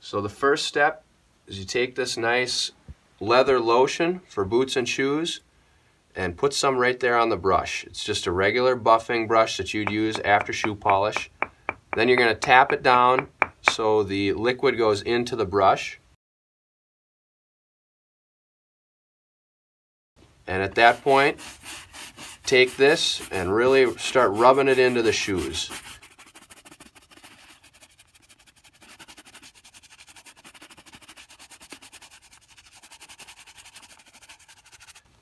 So the first step is you take this nice leather lotion for boots and shoes and put some right there on the brush. It's just a regular buffing brush that you'd use after shoe polish. Then you're going to tap it down so the liquid goes into the brush. And at that point, take this and really start rubbing it into the shoes.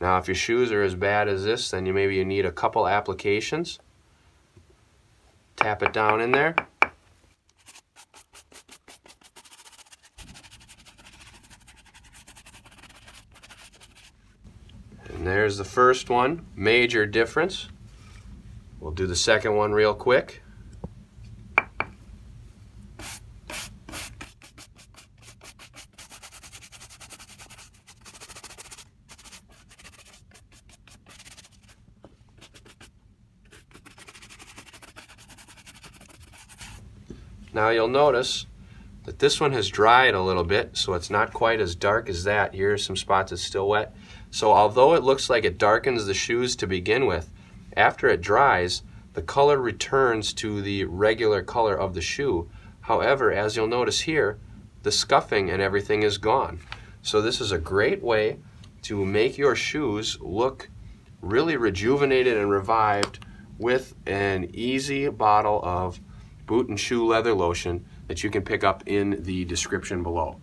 Now if your shoes are as bad as this, then maybe you need a couple applications. Tap it down in there. And there's the first one, major difference. We'll do the second one real quick. Now you'll notice that this one has dried a little bit, so it's not quite as dark as that. Here are some spots that's still wet. So although it looks like it darkens the shoes to begin with, after it dries, the color returns to the regular color of the shoe. However, as you'll notice here, the scuffing and everything is gone. So this is a great way to make your shoes look really rejuvenated and revived with an easy bottle of boot and shoe leather lotion that you can pick up in the description below.